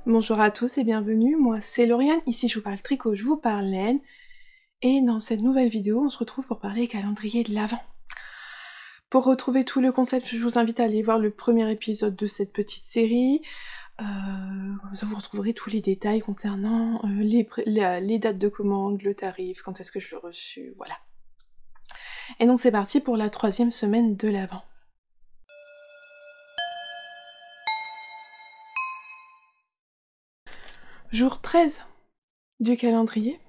Bonjour à tous et bienvenue, moi c'est Lauriane, ici je vous parle tricot, je vous parle laine, et dans cette nouvelle vidéo on se retrouve pour parler calendrier de l'Avent. Pour retrouver tout le concept, je vous invite à aller voir le premier épisode de cette petite série, comme ça vous retrouverez tous les détails concernant les dates de commande, le tarif, quand est-ce que je l'ai reçu, voilà. Et donc c'est parti pour la 3e semaine de l'Avent. Jour 13 du calendrier.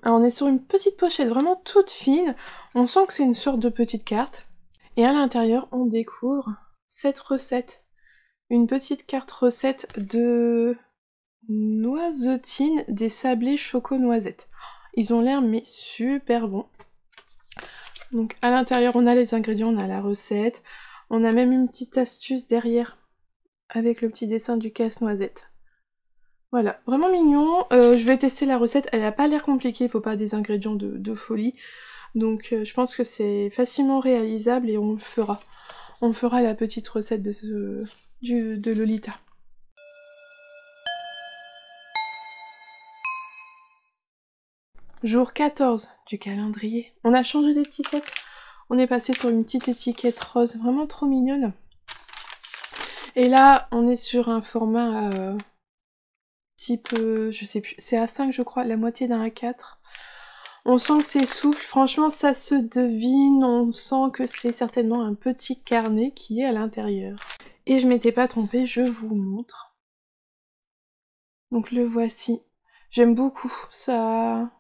Alors on est sur une petite pochette vraiment toute fine, on sent que c'est une sorte de petite carte. Et à l'intérieur, on découvre cette recette. Une petite carte recette de noisetine des sablés choco-noisettes. Ils ont l'air mais super bons. Donc à l'intérieur, on a les ingrédients, on a la recette. On a même une petite astuce derrière avec le petit dessin du casse-noisette. Voilà, vraiment mignon. Je vais tester la recette, elle a pas l'air compliquée, il faut pas des ingrédients de folie. Donc je pense que c'est facilement réalisable et on le fera. On fera la petite recette de Lolita. Jour 14 du calendrier. On a changé d'étiquette. On est passé sur une petite étiquette rose, vraiment trop mignonne. Et là, on est sur un format type, je sais plus, c'est A5 je crois, la moitié d'un A4. On sent que c'est souple, franchement ça se devine, on sent que c'est certainement un petit carnet qui est à l'intérieur. Et je m'étais pas trompée, je vous montre. Donc le voici. J'aime beaucoup sa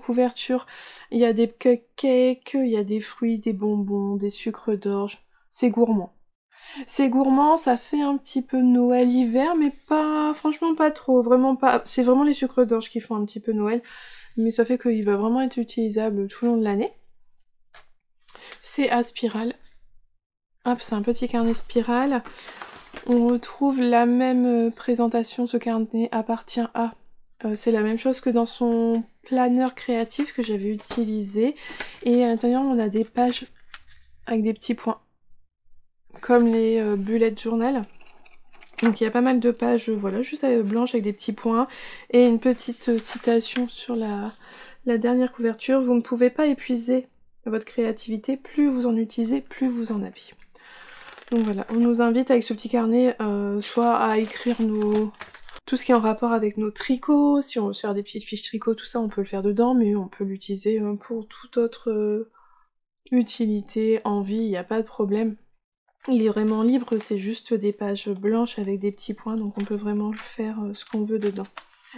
couverture. Il y a des cupcakes, il y a des fruits, des bonbons, des sucres d'orge. C'est gourmand. C'est gourmand, ça fait un petit peu Noël-hiver, mais pas, franchement pas trop, vraiment pas. C'est vraiment les sucres d'orge qui font un petit peu Noël, mais ça fait qu'il va vraiment être utilisable tout le long de l'année. C'est à spirale. Hop, c'est un petit carnet spirale. On retrouve la même présentation, ce carnet appartient à. C'est la même chose que dans son planeur créatif que j'avais utilisé. Et à l'intérieur, on a des pages avec des petits points. Comme les bullet journal. Donc il y a pas mal de pages, voilà, juste blanches avec des petits points. Et une petite citation sur la dernière couverture. Vous ne pouvez pas épuiser votre créativité. Plus vous en utilisez, plus vous en avez. Donc voilà, on nous invite avec ce petit carnet soit à écrire tout ce qui est en rapport avec nos tricots. Si on veut se faire des petites fiches tricot, tout ça, on peut le faire dedans. Mais on peut l'utiliser pour toute autre utilité, envie, il n'y a pas de problème. Il est vraiment libre, c'est juste des pages blanches avec des petits points, donc on peut vraiment faire ce qu'on veut dedans.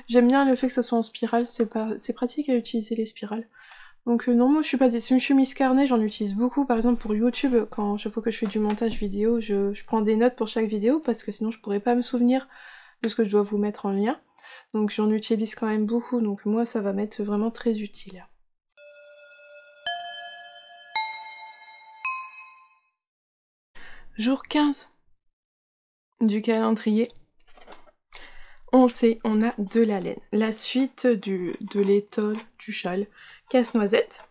J'aime bien le fait que ça soit en spirale, c'est pratique à utiliser les spirales. Donc non, moi je suis pas déçue. Une chemise carnet, j'en utilise beaucoup, par exemple pour YouTube, quand chaque fois que je fais du montage vidéo, je prends des notes pour chaque vidéo, parce que sinon je pourrais pas me souvenir de ce que je dois vous mettre en lien. Donc j'en utilise quand même beaucoup, donc moi ça va m'être vraiment très utile. Jour 15 du calendrier. On sait, on a de la laine. La suite de l'étole, du châle, casse-noisette.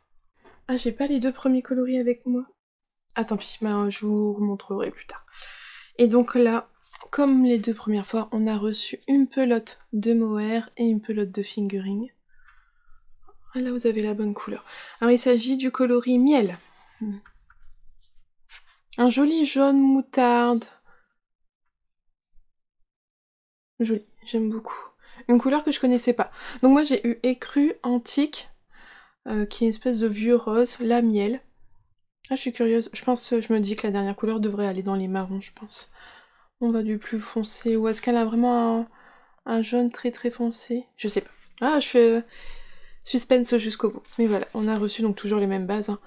Ah, j'ai pas les deux premiers coloris avec moi. Ah, tant pis, ben, je vous remontrerai plus tard. Et donc là, comme les deux premières fois, on a reçu une pelote de mohair et une pelote de fingering. Ah là, vous avez la bonne couleur. Alors, il s'agit du coloris miel. Un joli jaune moutarde. Joli, j'aime beaucoup. Une couleur que je connaissais pas. Donc moi j'ai eu écru antique, qui est une espèce de vieux rose, la miel. Ah, je suis curieuse, je me dis que la dernière couleur devrait aller dans les marrons, je pense. On va du plus foncé, ou est-ce qu'elle a vraiment un jaune très très foncé? Je sais pas. Ah, je fais suspense jusqu'au bout. Mais voilà, on a reçu donc toujours les mêmes bases, hein.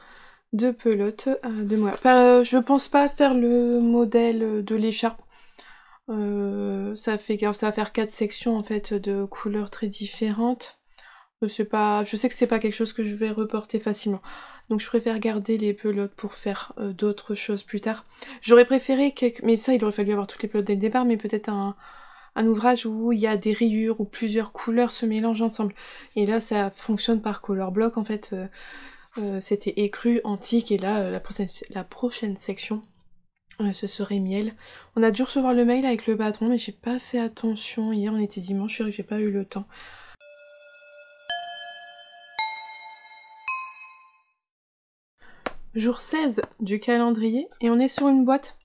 Deux pelotes de mohair. Je pense pas faire le modèle de l'écharpe. Ça va faire 4 sections en fait de couleurs très différentes. Je sais que c'est pas quelque chose que je vais reporter facilement. Donc je préfère garder les pelotes pour faire d'autres choses plus tard. J'aurais préféré mais ça il aurait fallu avoir toutes les pelotes dès le départ, mais peut-être un ouvrage où il y a des rayures, où plusieurs couleurs se mélangent ensemble. Et là ça fonctionne par color block en fait. C'était écru, antique, et là la prochaine section ce serait miel. On a dû recevoir le mail avec le patron, mais j'ai pas fait attention. Hier on était dimanche, je suis que j'ai pas eu le temps. Jour 16 du calendrier, et on est sur une boîte.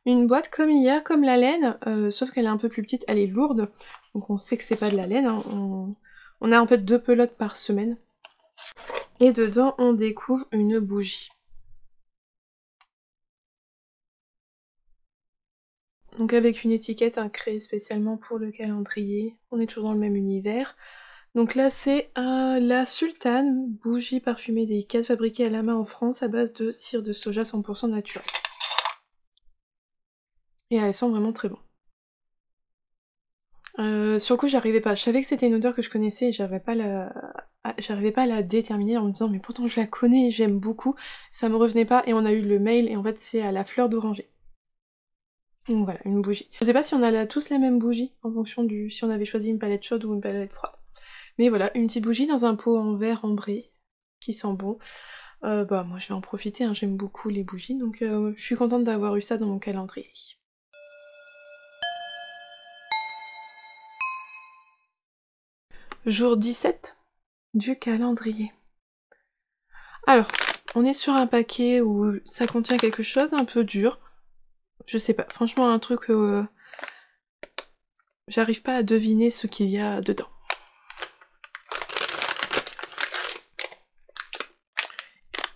Une boîte comme hier, comme la laine, sauf qu'elle est un peu plus petite, elle est lourde, donc on sait que c'est pas de la laine, hein. On a en fait 2 pelotes par semaine. Et dedans, on découvre une bougie. Donc avec une étiquette créée spécialement pour le calendrier, on est toujours dans le même univers. Donc là c'est la Sultane, bougie parfumée délicate fabriquée à la main en France à base de cire de soja 100% naturel. Et elle sent vraiment très bon. Sur le coup j'arrivais pas, je savais que c'était une odeur que je connaissais et j'arrivais pas à la déterminer en me disant mais pourtant je la connais et j'aime beaucoup, ça me revenait pas et on a eu le mail et en fait c'est à la fleur d'oranger. Donc voilà, une bougie. Je sais pas si on a tous la même bougie en fonction si on avait choisi une palette chaude ou une palette froide. Mais voilà, une petite bougie dans un pot en verre ambré, qui sent bon. Bah moi je vais en profiter, hein, j'aime beaucoup les bougies, donc je suis contente d'avoir eu ça dans mon calendrier. Jour 17 du calendrier. Alors, on est sur un paquet où ça contient quelque chose un peu dur. Je sais pas, franchement un truc... j'arrive pas à deviner ce qu'il y a dedans.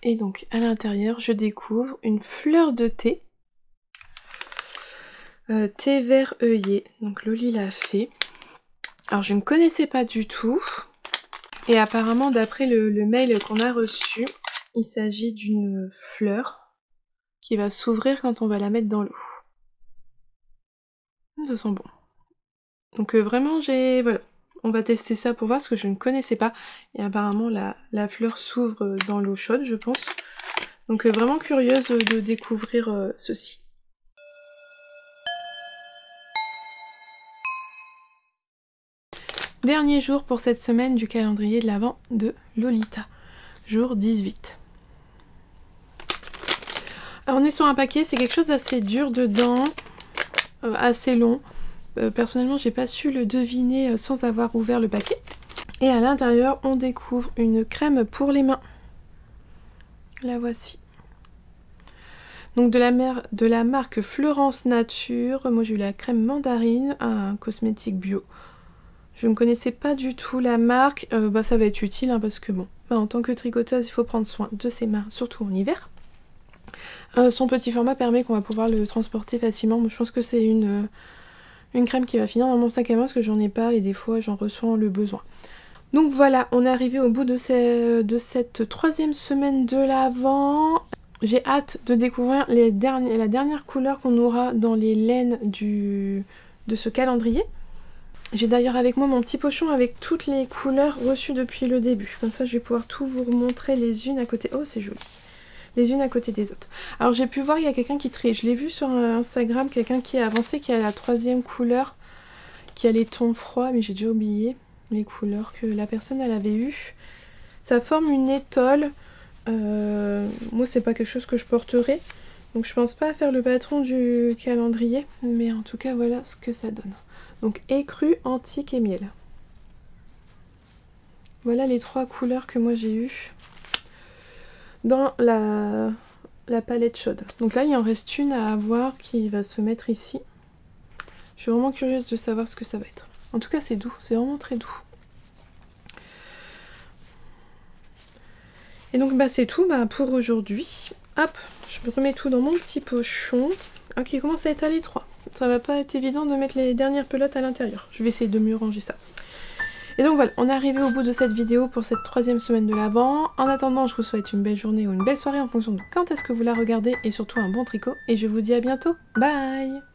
Et donc à l'intérieur, je découvre une fleur de thé. Thé vert œillet, donc Loli l'a fait. Alors je ne connaissais pas du tout. Et apparemment d'après le mail qu'on a reçu, il s'agit d'une fleur qui va s'ouvrir quand on va la mettre dans l'eau. Ça sent bon. Donc vraiment voilà. On va tester ça pour voir ce que je ne connaissais pas. Et apparemment la fleur s'ouvre dans l'eau chaude, je pense. Donc vraiment curieuse de découvrir ceci. Dernier jour pour cette semaine du calendrier de l'Avent de Lolita. Jour 18. Alors on est sur un paquet, c'est quelque chose d'assez dur dedans, assez long. Personnellement, j'ai pas su le deviner sans avoir ouvert le paquet. Et à l'intérieur, on découvre une crème pour les mains. La voici. Donc de la marque Florence Nature. Moi j'ai eu la crème mandarine, un cosmétique bio. Je ne connaissais pas du tout la marque. Bah ça va être utile hein, parce que bon, en tant que tricoteuse, il faut prendre soin de ses mains, surtout en hiver. Son petit format permet qu'on va pouvoir le transporter facilement. Moi, je pense que c'est une crème qui va finir dans mon sac à main parce que j'en ai pas et des fois j'en ressens le besoin. Donc voilà, on est arrivé au bout de cette troisième semaine de l'Avent. J'ai hâte de découvrir la dernière couleur qu'on aura dans les laines de ce calendrier. J'ai d'ailleurs avec moi mon petit pochon avec toutes les couleurs reçues depuis le début. Comme ça je vais pouvoir tout vous remontrer les unes à côté. Oh c'est joli. Les unes à côté des autres. Alors j'ai pu voir, il y a quelqu'un qui trie. Je l'ai vu sur Instagram, quelqu'un qui a avancé, qui a la troisième couleur, qui a les tons froids, mais j'ai déjà oublié les couleurs que la personne elle avait eu. Ça forme une étole. Moi c'est pas quelque chose que je porterai. Donc je pense pas à faire le patron du calendrier. Mais en tout cas voilà ce que ça donne. Donc écru, antique et miel. Voilà les 3 couleurs que moi j'ai eues dans la palette chaude. Donc là il en reste une à avoir qui va se mettre ici. Je suis vraiment curieuse de savoir ce que ça va être. En tout cas c'est doux, c'est vraiment très doux. Et donc bah c'est tout pour aujourd'hui. Hop, je me remets tout dans mon petit pochon. Ah, qui commence à être à l'étroit. Ça va pas être évident de mettre les dernières pelotes à l'intérieur. Je vais essayer de mieux ranger ça. Et donc voilà, on est arrivé au bout de cette vidéo pour cette troisième semaine de l'Avent. En attendant, je vous souhaite une belle journée ou une belle soirée en fonction de quand est-ce que vous la regardez et surtout un bon tricot. Et je vous dis à bientôt. Bye!